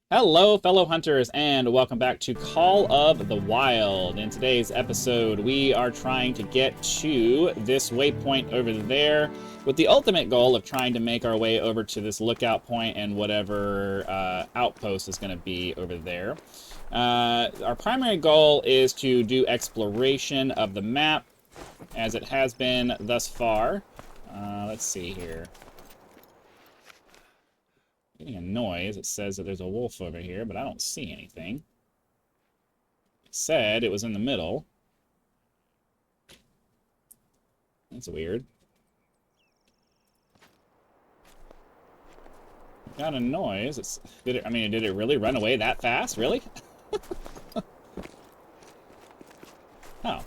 Hello, fellow hunters, and welcome back to Call of the Wild. In today's episode, we are trying to get to this waypoint over there with the ultimate goal of trying to make our way over to this lookout point and whatever outpost is going to be over there. Our primary goal is to do exploration of the map, as it has been thus far. Let's see here. Getting a noise. It says that there's a wolf over here, but I don't see anything. It said it was in the middle. That's weird. Got a noise. Did it really run away that fast? Really? Oh.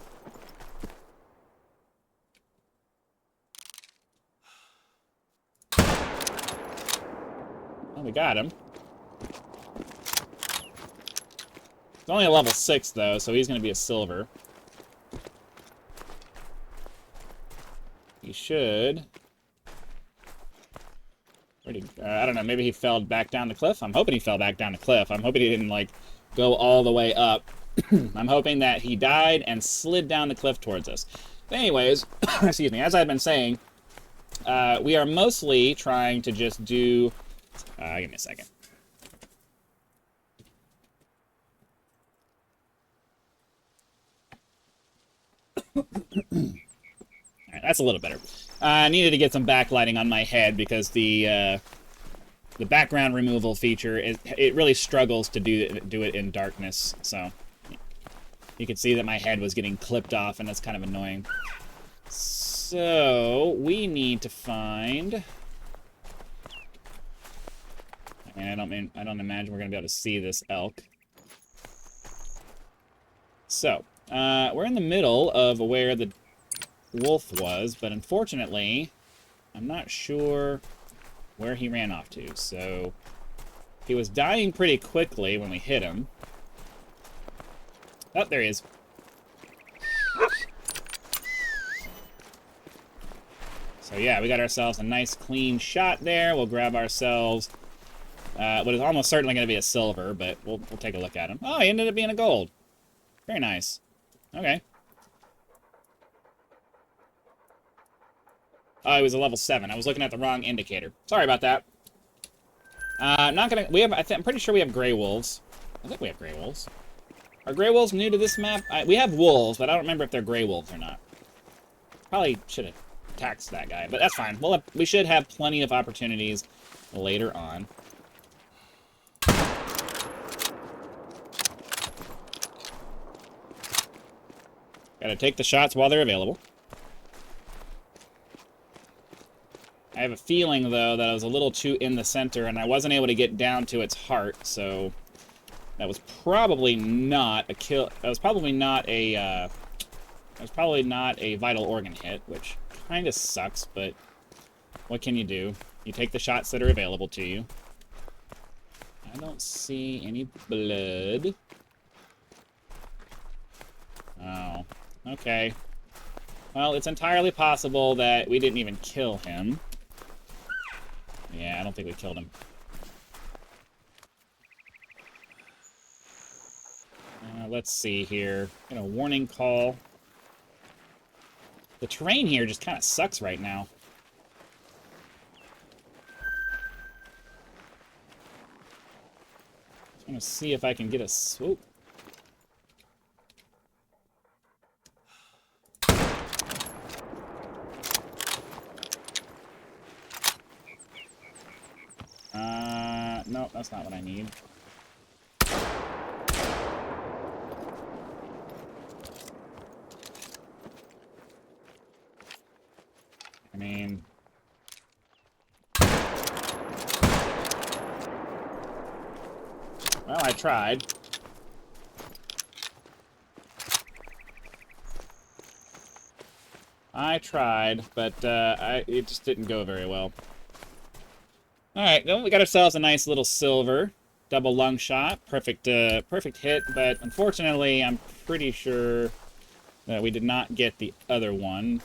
Well, we got him. He's only a level 6, though, so he's going to be a silver. He should... I don't know, maybe he fell back down the cliff? I'm hoping he fell back down the cliff. I'm hoping he didn't, like, go all the way up. I'm hoping that he died and slid down the cliff towards us. But anyways, excuse me, as I've been saying, we are mostly trying to just do... give me a second. Alright, that's a little better. I needed to get some backlighting on my head because the background removal feature, it really struggles to do it in darkness, so you can see that my head was getting clipped off, and that's kind of annoying. So, we need to find... I don't imagine we're going to be able to see this elk. So, we're in the middle of where the wolf was, but unfortunately, I'm not sure where he ran off to. So, he was dying pretty quickly when we hit him. Oh, there he is. So yeah, we got ourselves a nice clean shot there. We'll grab ourselves what is almost certainly going to be a silver, but we'll take a look at him. Oh, he ended up being a gold. Very nice. Okay. Oh, he was a level 7. I was looking at the wrong indicator. Sorry about that. I'm not gonna... I'm pretty sure we have gray wolves. I think we have gray wolves. Are gray wolves new to this map? We have wolves, but I don't remember if they're gray wolves or not. Probably should have taxed that guy, but that's fine. We should have plenty of opportunities later on. Gotta take the shots while they're available. I have a feeling, though, that I was a little too in the center, and I wasn't able to get down to its heart, so that was probably not a kill. That was probably not a vital organ hit, which kind of sucks, but what can you do? You take the shots that are available to you. I don't see any blood. Oh, okay. Well, it's entirely possible that we didn't even kill him. Yeah, I don't think we killed him. Let's see here. Got a warning call. The terrain here just kind of sucks right now. Just want to see if I can get a swoop. No, that's not what I need. I mean... Well, I tried. But it just didn't go very well. Alright, well, we got ourselves a nice little silver. Double lung shot. Perfect hit, but unfortunately, I'm pretty sure that we did not get the other one.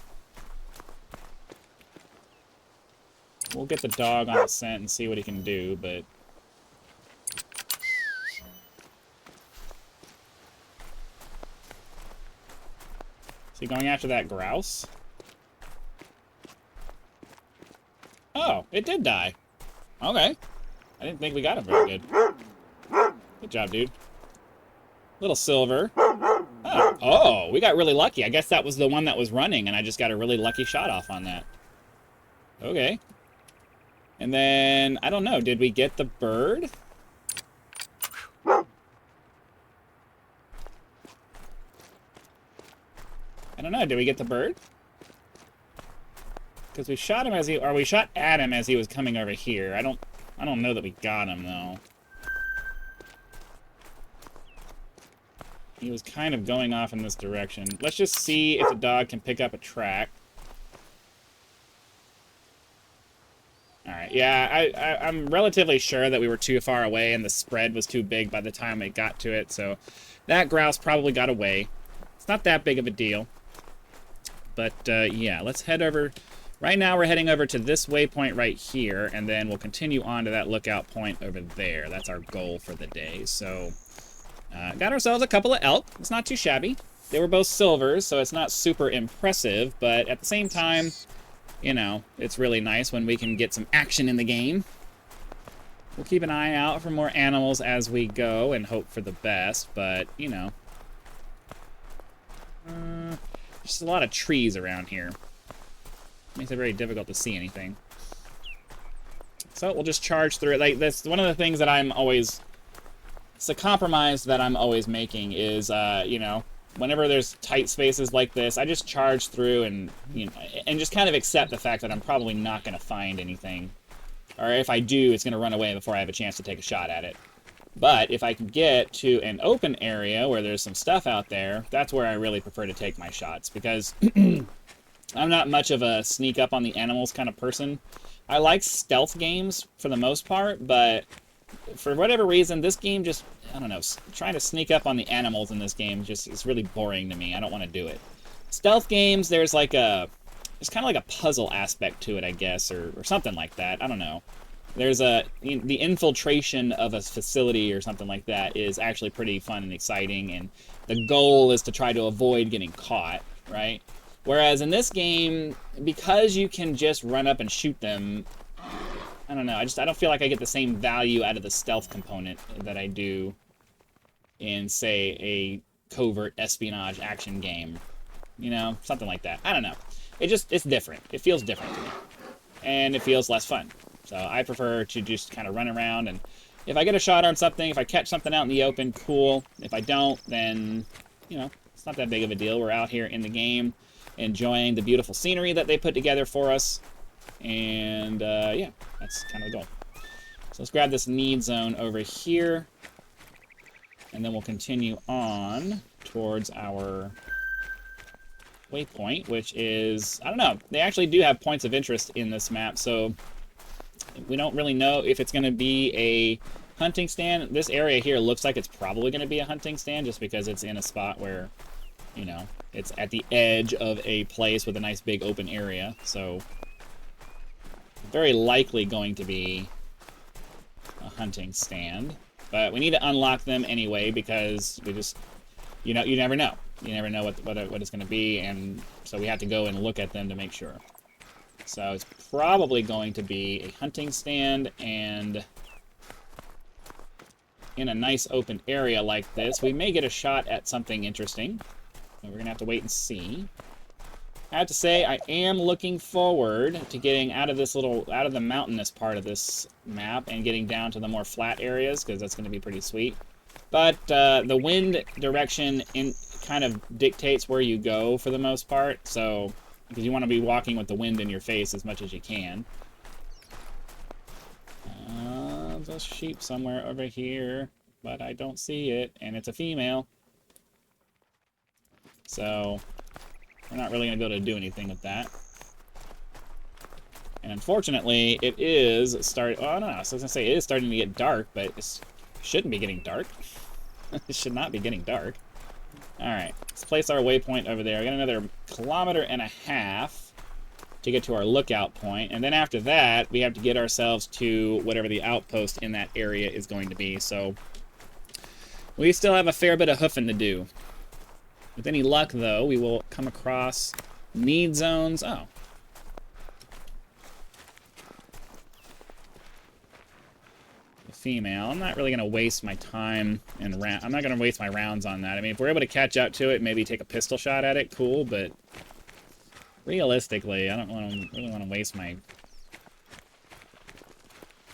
We'll get the dog on the scent and see what he can do, but... Is he going after that grouse? Oh, it did die. Okay. I didn't think we got him very good. Good job, dude. Little silver. Oh, we got really lucky. I guess that was the one that was running, and I just got a really lucky shot off on that. Okay. And then, I don't know, did we get the bird? I don't know, did we get the bird? Because we shot him as he, or we shot at him as he was coming over here. I don't know that we got him, though. He was kind of going off in this direction. Let's just see if the dog can pick up a track. Alright, yeah, I'm relatively sure that we were too far away and the spread was too big by the time we got to it, so that grouse probably got away. It's not that big of a deal. But, yeah, let's head over. Right now we're heading over to this waypoint right here, and then we'll continue on to that lookout point over there. That's our goal for the day, so... got ourselves a couple of elk. It's not too shabby. They were both silvers, so it's not super impressive, but at the same time, you know, it's really nice when we can get some action in the game. We'll keep an eye out for more animals as we go and hope for the best, but, you know. Just a lot of trees around here. Makes it very difficult to see anything. So we'll just charge through it. Like, that's one of the things that I'm always... It's a compromise that I'm always making is, you know, whenever there's tight spaces like this, I just charge through and, you know, and just kind of accept the fact that I'm probably not going to find anything. Or if I do, it's going to run away before I have a chance to take a shot at it. But if I can get to an open area where there's some stuff out there, that's where I really prefer to take my shots. Because I'm not much of a sneak up on the animals kind of person. I like stealth games for the most part, but... for whatever reason, this game just, I don't know, trying to sneak up on the animals in this game just is really boring to me. I don't want to do it. Stealth games, there's like a, there's kind of like a puzzle aspect to it, I guess, or something like that. I don't know. There's the infiltration of a facility or something like that is actually pretty fun and exciting, and the goal is to try to avoid getting caught, right? Whereas in this game, because you can just run up and shoot them, I don't know, I don't feel like I get the same value out of the stealth component that I do in, say, a covert espionage action game. You know, something like that. I don't know. It's different. It feels different to me. And it feels less fun. So I prefer to just kind of run around, and if I get a shot on something, if I catch something out in the open, cool. If I don't, then, you know, it's not that big of a deal. We're out here in the game enjoying the beautiful scenery that they put together for us. And, yeah, that's kind of the goal. So let's grab this need zone over here. And then we'll continue on towards our waypoint, which is, I don't know, they actually do have points of interest in this map, so we don't really know if it's going to be a hunting stand. This area here looks like it's probably going to be a hunting stand just because it's in a spot where, you know, it's at the edge of a place with a nice big open area, so... very likely going to be a hunting stand, but we need to unlock them anyway because we just, you know, you never know. You never know what it's going to be, and so we have to go and look at them to make sure. So it's probably going to be a hunting stand, and in a nice open area like this, we may get a shot at something interesting. We're going to have to wait and see. I have to say, I am looking forward to getting out of the mountainous part of this map and getting down to the more flat areas, because that's going to be pretty sweet. But the wind direction kind of dictates where you go for the most part, so because you want to be walking with the wind in your face as much as you can. There's a sheep somewhere over here, but I don't see it, and it's a female. So... we're not really going to be able to do anything with that. And unfortunately, it is starting... oh, no, I was going to say it is starting to get dark, but it shouldn't be getting dark. It should not be getting dark. Alright, let's place our waypoint over there. We got another 1.5 kilometers to get to our lookout point. And then after that, we have to get ourselves to whatever the outpost in that area is going to be. So we still have a fair bit of hoofing to do. With any luck, though, we will come across need zones. Oh. The female. I'm not really going to waste my time and I'm not going to waste my rounds on that. I mean, if we're able to catch up to it, maybe take a pistol shot at it, cool, but realistically, I don't really want to waste my...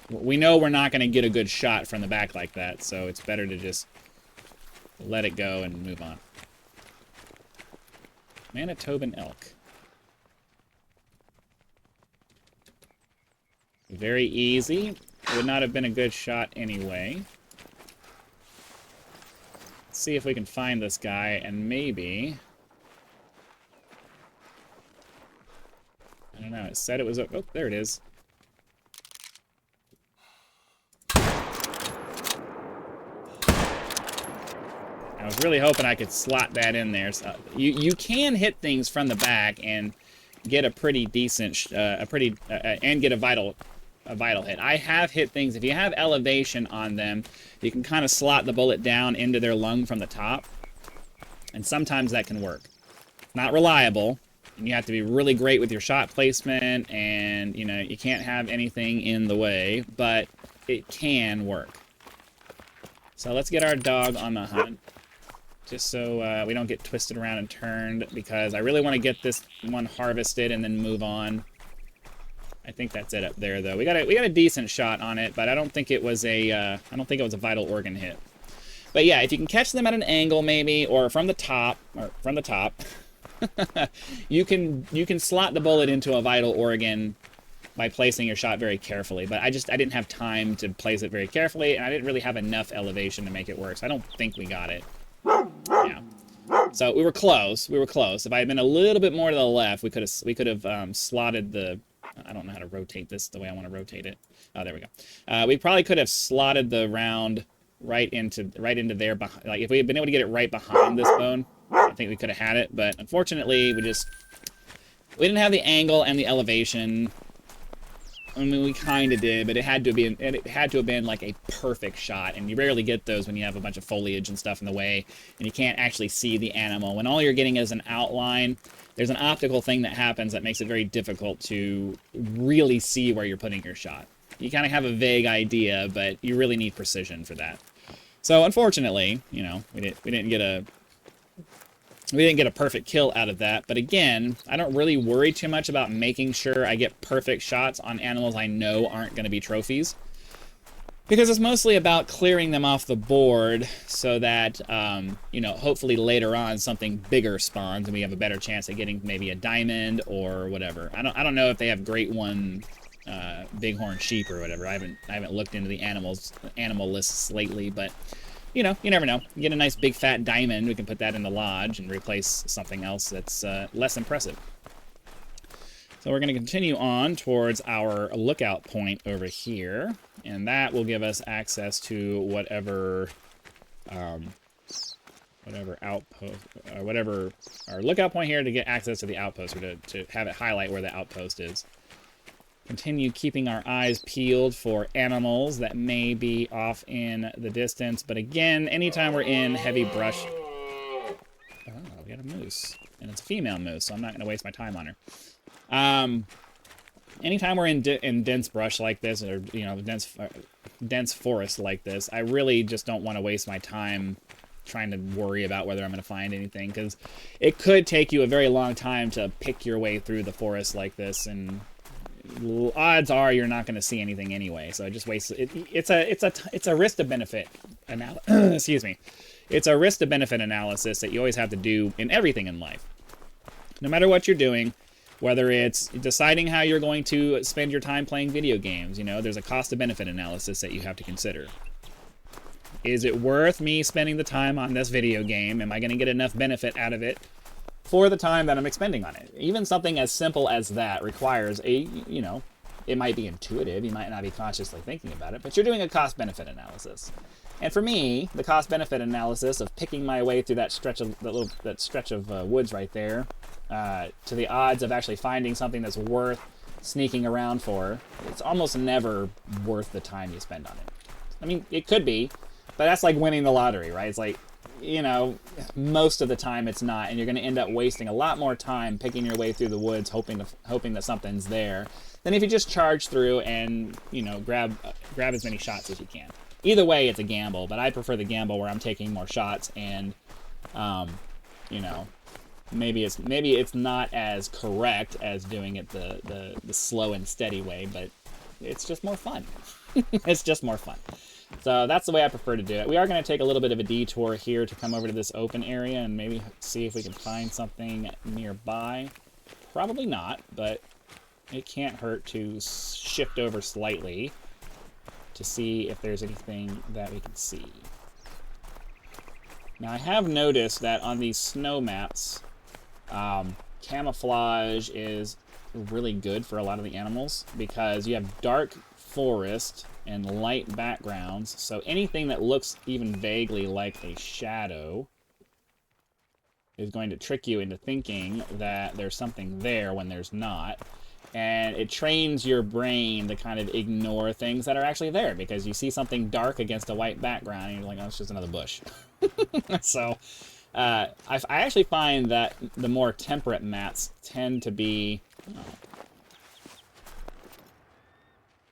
We know we're not going to get a good shot from the back like that, so it's better to just let it go and move on. Manitoban elk. Very easy. Would not have been a good shot anyway. Let's see if we can find this guy and maybe... I don't know, it said it was... Oh, there it is. I was really hoping I could slot that in there. So you can hit things from the back and get a pretty decent, and get a vital hit. I have hit things. If you have elevation on them, you can kind of slot the bullet down into their lung from the top, and sometimes that can work. Not reliable, and you have to be really great with your shot placement, and you know you can't have anything in the way, but it can work. So let's get our dog on the hunt. Just so we don't get twisted around and turned, because I really want to get this one harvested and then move on. I think that's it up there, though. We got a decent shot on it, but I don't think it was a vital organ hit. But yeah, if you can catch them at an angle, maybe, or from the top, you can slot the bullet into a vital organ by placing your shot very carefully. But I didn't have time to place it very carefully, and I didn't really have enough elevation to make it work. So I don't think we got it. Yeah. So we were close. We were close. If I had been a little bit more to the left, we could have slotted the... I don't know how to rotate this the way I want to rotate it. Oh, there we go. We probably could have slotted the round right into there. Like if we had been able to get it right behind this bone, I think we could have had it. But unfortunately, we didn't have the angle and the elevation. I mean, we kind of did, but it had to have been like a perfect shot, and you rarely get those when you have a bunch of foliage and stuff in the way, and you can't actually see the animal. When all you're getting is an outline, there's an optical thing that happens that makes it very difficult to really see where you're putting your shot. You kind of have a vague idea, but you really need precision for that. So unfortunately, you know, we didn't get a perfect kill out of that, but again, I don't really worry too much about making sure I get perfect shots on animals I know aren't going to be trophies, because it's mostly about clearing them off the board so that, you know, hopefully later on something bigger spawns and we have a better chance at getting maybe a diamond or whatever. I don't know if they have Great One bighorn sheep or whatever. I haven't looked into the animal lists lately, but you know, you never know. You get a nice big fat diamond, we can put that in the lodge and replace something else that's less impressive. So we're going to continue on towards our lookout point over here, and that will give us access to whatever outpost, or whatever our lookout point here to get access to the outpost, or to have it highlight where the outpost is. Continue keeping our eyes peeled for animals that may be off in the distance. But again, anytime we're in heavy brush... Oh, we got a moose. And it's a female moose, so I'm not going to waste my time on her. Anytime we're in dense brush like this, or, you know, dense forest like this, I really just don't want to waste my time trying to worry about whether I'm going to find anything, because it could take you a very long time to pick your way through the forest like this, and odds are you're not going to see anything anyway. So I just waste it. It's a risk to benefit excuse me. It's a risk to benefit analysis that you always have to do in everything in life. No matter what you're doing, whether it's deciding how you're going to spend your time playing video games, you know, there's a cost to benefit analysis that you have to consider. Is it worth me spending the time on this video game? Am I going to get enough benefit out of it for the time that I'm expending on it? Even something as simple as that requires a, you know, it might be intuitive, you might not be consciously thinking about it, but you're doing a cost-benefit analysis. And for me, the cost-benefit analysis of picking my way through that stretch of woods right there, to the odds of actually finding something that's worth sneaking around for, it's almost never worth the time you spend on it. I mean, it could be, but that's like winning the lottery, right? It's like you know, most of the time it's not, and you're going to end up wasting a lot more time picking your way through the woods, hoping that something's there, than if you just charge through and, you know, grab as many shots as you can. Either way, it's a gamble, but I prefer the gamble where I'm taking more shots and, you know, maybe it's not as correct as doing it the slow and steady way, but it's just more fun. It's just more fun. So that's the way I prefer to do it. We are going to take a little bit of a detour here to come over to this open area and maybe see if we can find something nearby. Probably not, but it can't hurt to shift over slightly to see if there's anything that we can see. Now I have noticed that on these snow maps, camouflage is really good for a lot of the animals because you have dark forest and light backgrounds, so anything that looks even vaguely like a shadow is going to trick you into thinking that there's something there when there's not. And it trains your brain to kind of ignore things that are actually there because you see something dark against a white background and you're like, oh, it's just another bush. So I actually find that the more temperate maps tend to be...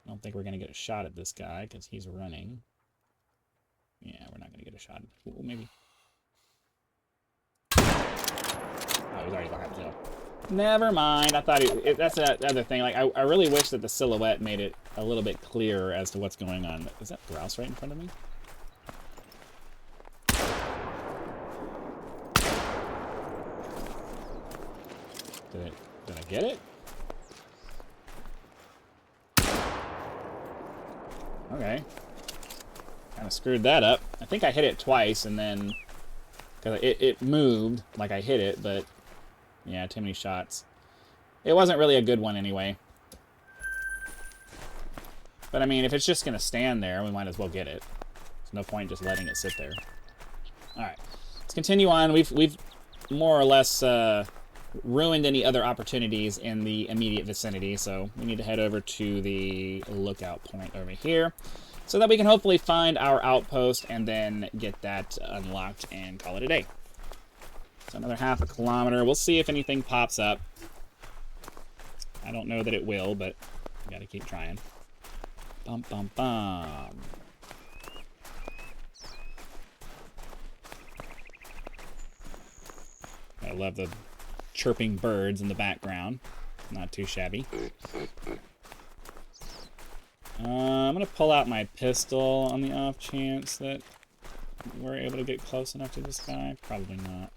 I don't think we're going to get a shot at this guy because he's running. Yeah, we're not going to get a shot. Ooh, maybe. Oh, he's already behind the hill. Never mind. I thought that's the other thing. Like, I really wish that the silhouette made it a little bit clearer as to what's going on. Is that grouse right in front of me? Did I get it? Okay. Kind of screwed that up. I think I hit it twice and then... Because it moved like I hit it, but... Yeah, too many shots. It wasn't really a good one anyway. But I mean, if it's just going to stand there, we might as well get it. There's no point just letting it sit there. Alright. Let's continue on. We've more or less ruined any other opportunities in the immediate vicinity, so we need to head over to the lookout point over here so that we can hopefully find our outpost and then get that unlocked and call it a day. So another half a kilometer. We'll see if anything pops up. I don't know that it will, but we gotta keep trying. Bum, bum, bum. I love the chirping birds in the background. Not too shabby. I'm going to pull out my pistol on the off chance that we're able to get close enough to this guy. Probably not.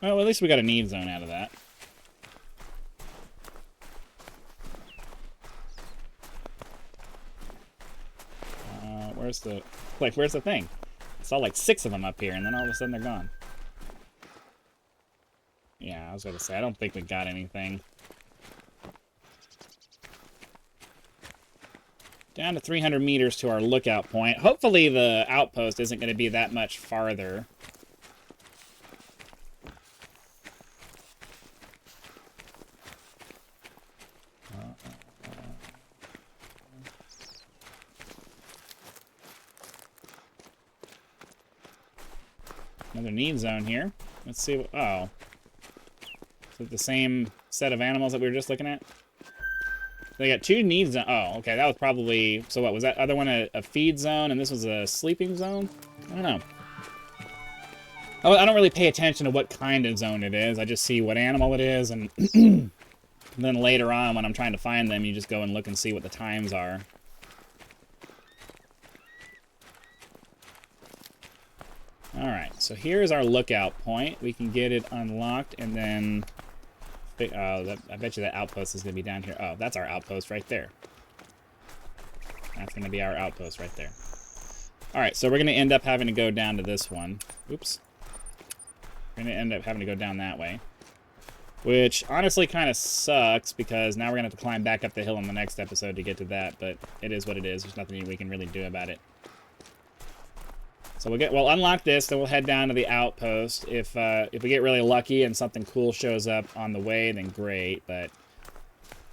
Well, at least we got a need zone out of that. Where's the thing? I saw like 6 of them up here, and then all of a sudden they're gone. Yeah, I was gonna say, I don't think we got anything. Down to 300 meters to our lookout point. Hopefully the outpost isn't going to be that much farther. Another need zone here. Let's see what... Oh. Is it the same set of animals that we were just looking at? They got 2 need zones. Oh, okay. That was probably... So what, was that other one a feed zone and this was a sleeping zone? I don't know. I don't really pay attention to what kind of zone it is. I just see what animal it is, and then later on when I'm trying to find them, you just go and look and see what the times are. Alright, so here's our lookout point. We can get it unlocked, and then... I bet you that outpost is going to be down here. Oh, that's our outpost right there. That's going to be our outpost right there. Alright, so we're going to end up having to go down to this one. Oops. We're going to end up having to go down that way. Which, honestly, kind of sucks, because now we're going to have to climb back up the hill in the next episode to get to that, but it is what it is. There's nothing we can really do about it. So we'll unlock this, then we'll head down to the outpost. If we get really lucky and something cool shows up on the way, then great. But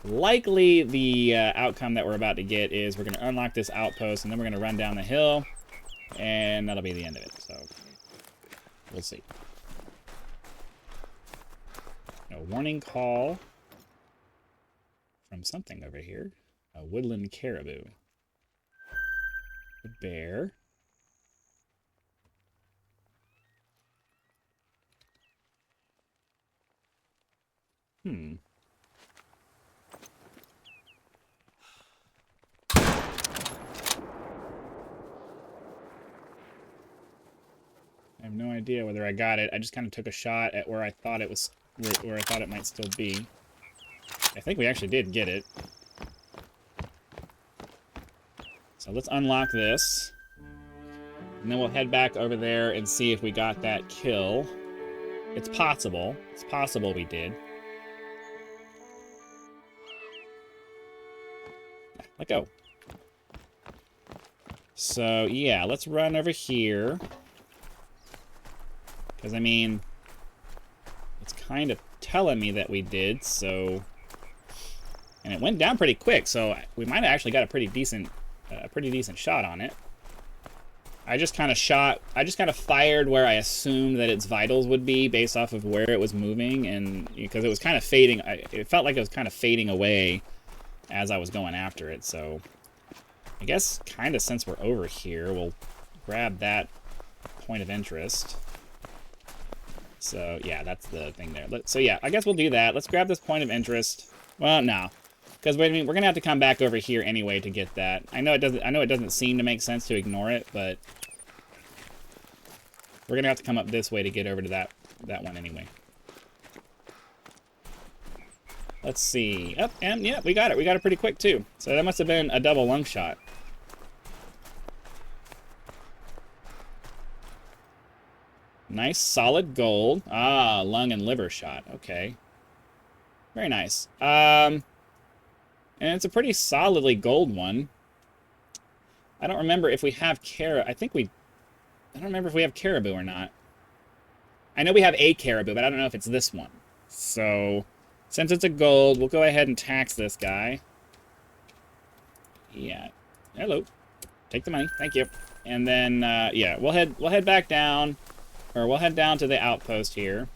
likely the outcome that we're about to get is we're going to unlock this outpost, and then we're going to run down the hill, and that'll be the end of it. So we'll see. A warning call from something over here. A woodland caribou. A bear. I have no idea whether I got it. I just kind of took a shot at where I thought it was, where I thought it might still be. I think we actually did get it. So let's unlock this. And then we'll head back over there and see if we got that kill. It's possible. It's possible we did. Let go. So, yeah, let's run over here. Because, I mean, it's kind of telling me that we did, so... And it went down pretty quick, so we might have actually got a pretty decent shot on it. I just kind of fired where I assumed that its vitals would be based off of where it was moving, and because it was kind of fading, it felt like it was kind of fading away as I was going after it, so I guess kind of since we're over here, we'll grab that point of interest. So yeah, that's the thing there. So yeah, I guess we'll do that. Let's grab this point of interest. Well, no, because wait a minute, we're gonna have to come back over here anyway to get that. I know it doesn't seem to make sense to ignore it, but we're gonna have to come up this way to get over to that one anyway. Let's see. Oh, and yeah, we got it. We got it pretty quick too. So that must have been a double lung shot. Nice, solid gold. Ah, lung and liver shot. Okay. Very nice. And it's a pretty solidly gold one. I don't remember if we have I don't remember if we have caribou or not. I know we have a caribou, but I don't know if it's this one. So, since it's a gold, we'll go ahead and tax this guy. Yeah. Hello. Take the money. Thank you. And then, yeah, we'll head back down. Or we'll head down to the outpost here.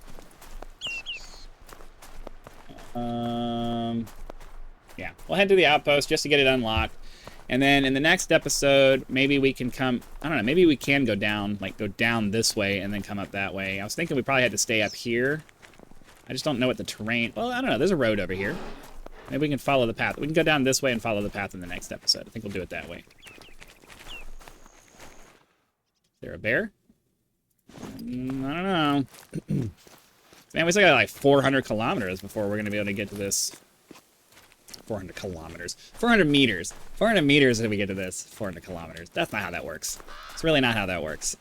Yeah, we'll head to the outpost just to get it unlocked. And then in the next episode, maybe we can come... I don't know, maybe we can go down, like, go down this way and then come up that way. I was thinking we probably had to stay up here. I just don't know what the terrain... Well, I don't know. There's a road over here. Maybe we can follow the path. We can go down this way and follow the path in the next episode. I think we'll do it that way. Is there a bear? I don't know. Man, we still got like 400 kilometers before we're going to be able to get to this. 400 kilometers. 400 meters. 400 meters if we get to this. 400 kilometers. That's not how that works. It's really not how that works.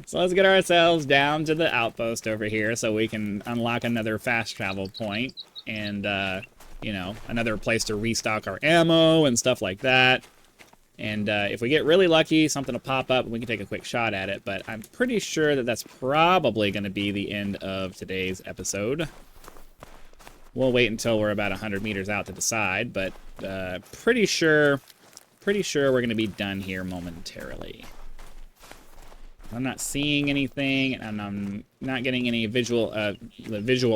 So let's get ourselves down to the outpost over here so we can unlock another fast travel point and, you know, another place to restock our ammo and stuff like that. And if we get really lucky, something will pop up and we can take a quick shot at it. But I'm pretty sure that that's probably going to be the end of today's episode. We'll wait until we're about 100 meters out to decide, but pretty sure we're going to be done here momentarily. I'm not seeing anything, and I'm not getting any visual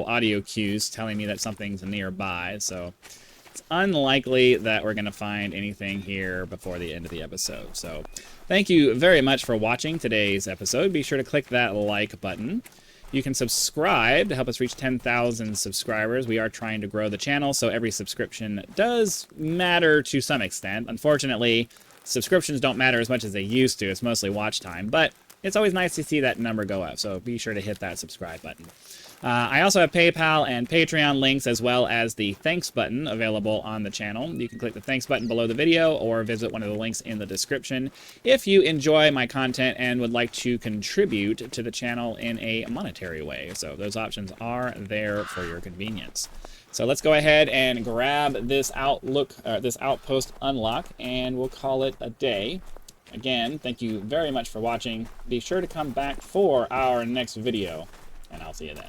audio cues telling me that something's nearby, so it's unlikely that we're going to find anything here before the end of the episode. So thank you very much for watching today's episode. Be sure to click that like button. You can subscribe to help us reach 10,000 subscribers. We are trying to grow the channel, so every subscription does matter to some extent. Unfortunately, subscriptions don't matter as much as they used to. It's mostly watch time, but it's always nice to see that number go up, so be sure to hit that subscribe button. I also have PayPal and Patreon links, as well as the thanks button available on the channel. You can click the thanks button below the video or visit one of the links in the description if you enjoy my content and would like to contribute to the channel in a monetary way. So those options are there for your convenience. So let's go ahead and grab this outpost unlock, and we'll call it a day. again, thank you very much for watching. Be sure to come back for our next video, and I'll see you then.